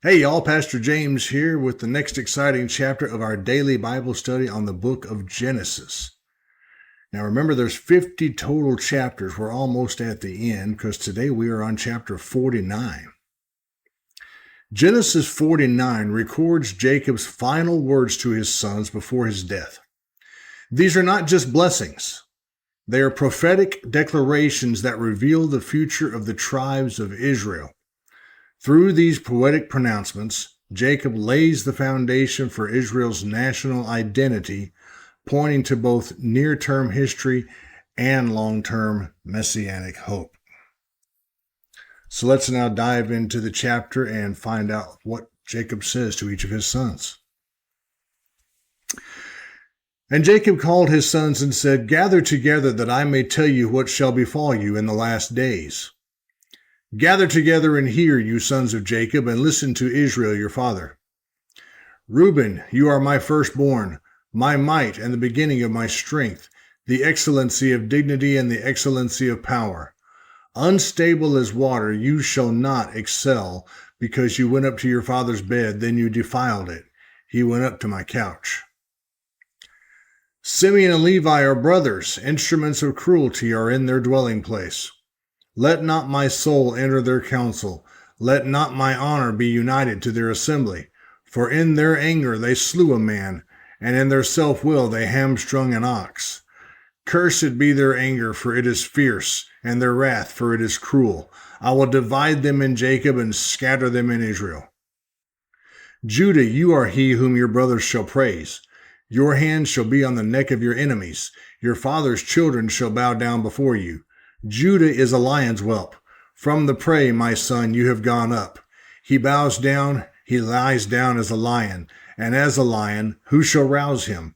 Hey y'all, Pastor James here with the next exciting chapter of our daily Bible study on the book of Genesis. Now remember, there's 50 total chapters. We're almost at the end because today we are on chapter 49. Genesis 49 records Jacob's final words to his sons before his death. These are not just blessings. They are prophetic declarations that reveal the future of the tribes of Israel. Through these poetic pronouncements, Jacob lays the foundation for Israel's national identity, pointing to both near-term history and long-term messianic hope. So let's now dive into the chapter and find out what Jacob says to each of his sons. And Jacob called his sons and said, "Gather together that I may tell you what shall befall you in the last days. Gather together and hear, you sons of Jacob, and listen to Israel your father. Reuben, you are my firstborn, my might and the beginning of my strength, the excellency of dignity and the excellency of power. Unstable as water, you shall not excel, because you went up to your father's bed, then you defiled it. He went up to my couch. Simeon and Levi are brothers, instruments of cruelty are in their dwelling place. Let not my soul enter their council. Let not my honor be united to their assembly. For in their anger they slew a man, and in their self-will they hamstrung an ox. Cursed be their anger, for it is fierce, and their wrath, for it is cruel. I will divide them in Jacob and scatter them in Israel. Judah, you are he whom your brothers shall praise. Your hand shall be on the neck of your enemies. Your father's children shall bow down before you. Judah is a lion's whelp. From the prey, my son, you have gone up. He bows down, he lies down as a lion, and as a lion, who shall rouse him?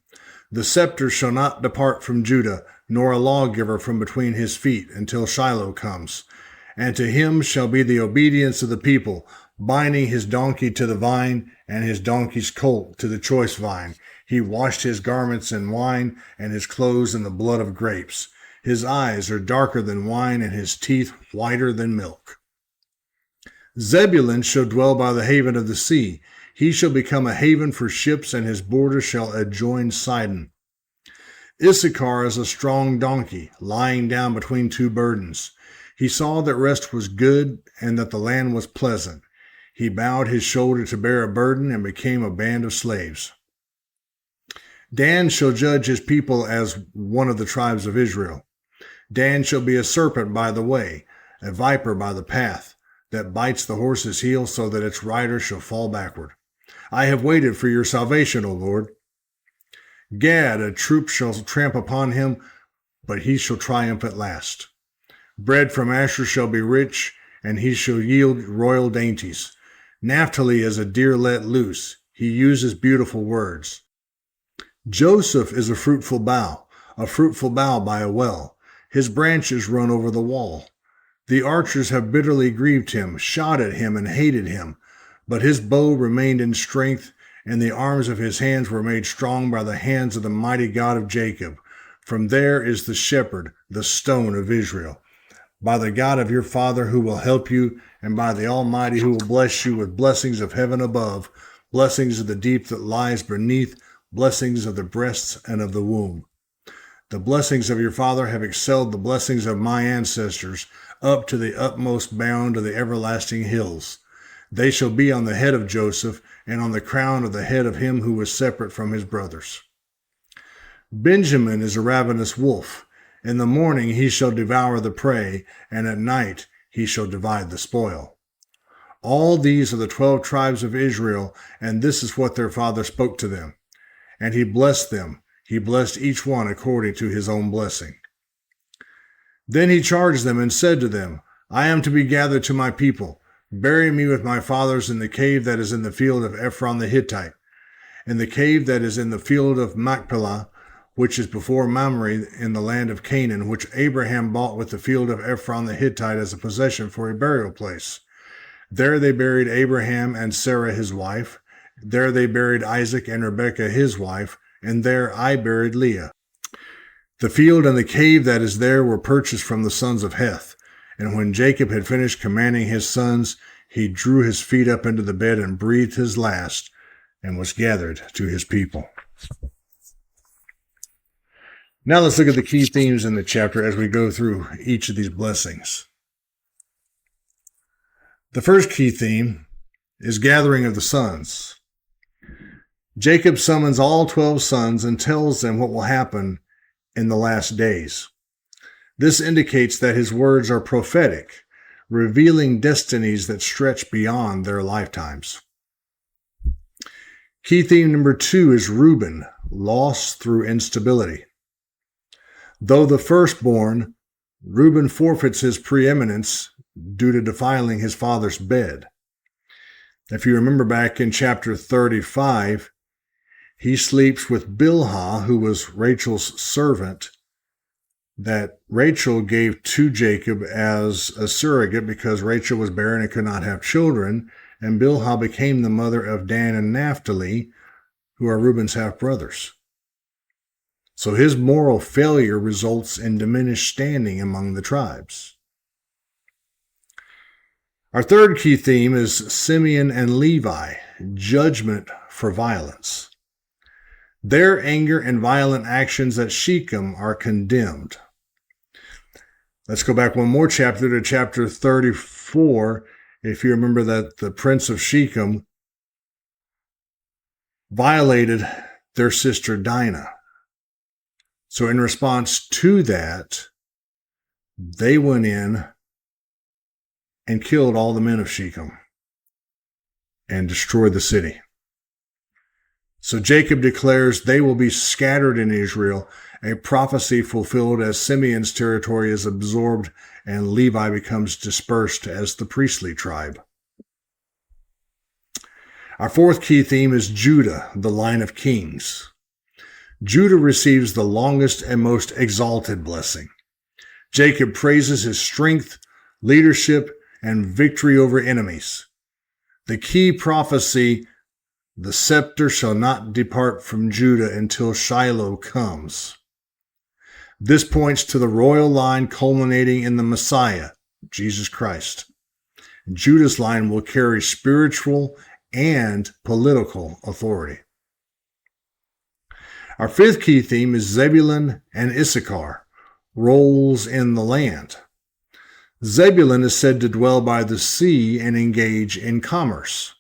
The scepter shall not depart from Judah, nor a lawgiver from between his feet, until Shiloh comes. And to him shall be the obedience of the people, binding his donkey to the vine, and his donkey's colt to the choice vine. He washed his garments in wine, and his clothes in the blood of grapes. His eyes are darker than wine, and his teeth whiter than milk. Zebulun shall dwell by the haven of the sea. He shall become a haven for ships, and his borders shall adjoin Sidon. Issachar is a strong donkey, lying down between two burdens. He saw that rest was good, and that the land was pleasant. He bowed his shoulder to bear a burden, and became a band of slaves. Dan shall judge his people as one of the tribes of Israel. Dan shall be a serpent by the way, a viper by the path, that bites the horse's heel so that its rider shall fall backward. I have waited for your salvation, O Lord. Gad, a troop shall tramp upon him, but he shall triumph at last. Bread from Asher shall be rich, and he shall yield royal dainties. Naphtali is a deer let loose. He uses beautiful words. Joseph is a fruitful bough by a well. His branches run over the wall. The archers have bitterly grieved him, shot at him, and hated him. But his bow remained in strength, and the arms of his hands were made strong by the hands of the mighty God of Jacob. From there is the shepherd, the stone of Israel. By the God of your father who will help you, and by the Almighty who will bless you with blessings of heaven above, blessings of the deep that lies beneath, blessings of the breasts and of the womb. The blessings of your father have excelled the blessings of my ancestors, up to the utmost bound of the everlasting hills. They shall be on the head of Joseph, and on the crown of the head of him who was separate from his brothers. Benjamin is a ravenous wolf. In the morning he shall devour the prey, and at night he shall divide the spoil. All these are the 12 tribes of Israel, and this is what their father spoke to them. And he blessed them. He blessed each one according to his own blessing. Then he charged them and said to them, I am to be gathered to my people. Bury me with my fathers in the cave that is in the field of Ephron the Hittite, in the cave that is in the field of Machpelah, which is before Mamre in the land of Canaan, which Abraham bought with the field of Ephron the Hittite as a possession for a burial place. There they buried Abraham and Sarah his wife. There they buried Isaac and Rebekah his wife, and there I buried Leah. The field and the cave that is there were purchased from the sons of Heth. And when Jacob had finished commanding his sons, he drew his feet up into the bed and breathed his last and was gathered to his people. Now let's look at the key themes in the chapter as we go through each of these blessings. The first key theme is gathering of the sons. Jacob summons all 12 sons and tells them what will happen in the last days. This indicates that his words are prophetic, revealing destinies that stretch beyond their lifetimes. Key theme number 2 is Reuben, loss through instability. Though the firstborn, Reuben forfeits his preeminence due to defiling his father's bed. If you remember back in chapter 35, he sleeps with Bilhah, who was Rachel's servant, that Rachel gave to Jacob as a surrogate because Rachel was barren and could not have children, and Bilhah became the mother of Dan and Naphtali, who are Reuben's half-brothers. So his moral failure results in diminished standing among the tribes. Our third key theme is Simeon and Levi, judgment for violence. Their anger and violent actions at Shechem are condemned. Let's go back one more chapter to chapter 34. If you remember that the prince of Shechem violated their sister Dinah. So in response to that, they went in and killed all the men of Shechem and destroyed the city. So Jacob declares they will be scattered in Israel, a prophecy fulfilled as Simeon's territory is absorbed and Levi becomes dispersed as the priestly tribe. Our fourth key theme is Judah, the line of kings. Judah receives the longest and most exalted blessing. Jacob praises his strength, leadership, and victory over enemies. The key prophecy, the scepter shall not depart from Judah until Shiloh comes. This points to the royal line culminating in the Messiah, Jesus Christ. Judah's line will carry spiritual and political authority. Our fifth key theme is Zebulun and Issachar, roles in the land. Zebulun is said to dwell by the sea and engage in commerce.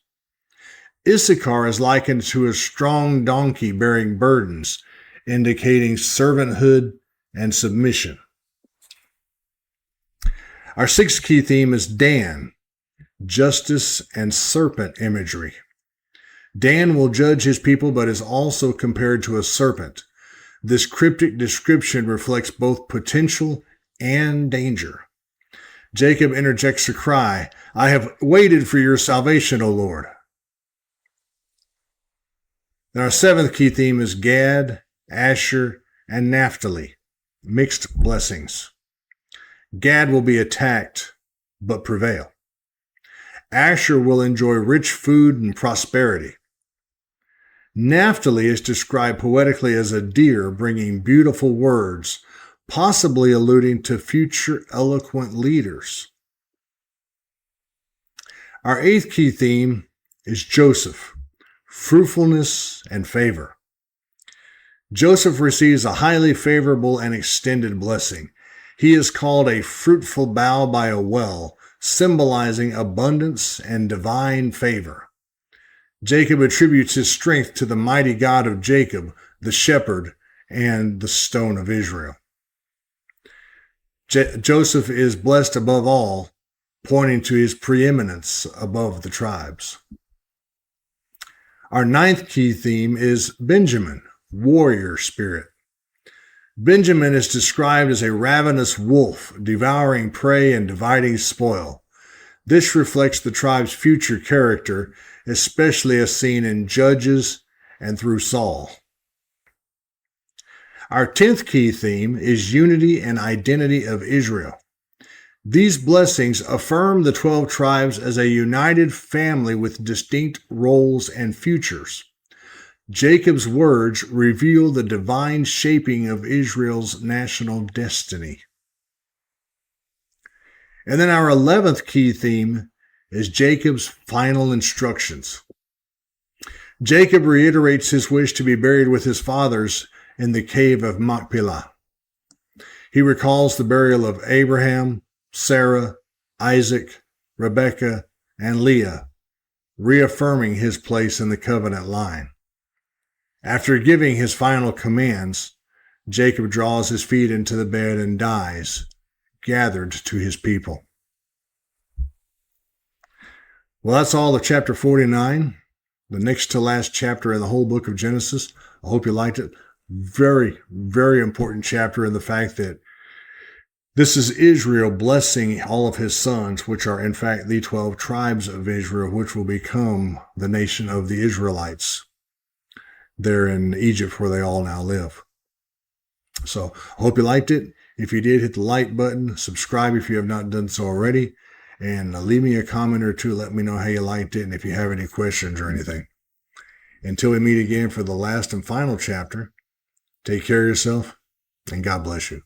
Issachar is likened to a strong donkey bearing burdens, indicating servanthood and submission. Our sixth key theme is Dan, justice and serpent imagery. Dan will judge his people, but is also compared to a serpent. This cryptic description reflects both potential and danger. Jacob interjects a cry, "I have waited for your salvation, O Lord." And our seventh key theme is Gad, Asher, and Naphtali, mixed blessings. Gad will be attacked, but prevail. Asher will enjoy rich food and prosperity. Naphtali is described poetically as a deer bringing beautiful words, possibly alluding to future eloquent leaders. Our eighth key theme is Joseph, fruitfulness and favor. Joseph receives a highly favorable and extended blessing. He is called a fruitful bough by a well, symbolizing abundance and divine favor. Jacob attributes his strength to the mighty God of Jacob, the shepherd, and the stone of Israel. Joseph is blessed above all, pointing to his preeminence above the tribes. Our ninth key theme is Benjamin, warrior spirit. Benjamin is described as a ravenous wolf, devouring prey and dividing spoil. This reflects the tribe's future character, especially as seen in Judges and through Saul. Our 10th key theme is unity and identity of Israel. These blessings affirm the 12 tribes as a united family with distinct roles and futures. Jacob's words reveal the divine shaping of Israel's national destiny. And then our 11th key theme is Jacob's final instructions. Jacob reiterates his wish to be buried with his fathers in the cave of Machpelah. He recalls the burial of Abraham, Sarah, Isaac, Rebekah, and Leah, reaffirming his place in the covenant line. After giving his final commands, Jacob draws his feet into the bed and dies, gathered to his people. Well, that's all of chapter 49, the next to last chapter in the whole book of Genesis. I hope you liked it. Very, very important chapter in the fact that this is Israel blessing all of his sons, which are in fact the 12 tribes of Israel, which will become the nation of the Israelites there in Egypt where they all now live. So I hope you liked it. If you did, hit the like button, subscribe if you have not done so already, and leave me a comment or two. Let me know how you liked it and if you have any questions or anything. Until we meet again for the last and final chapter, take care of yourself and God bless you.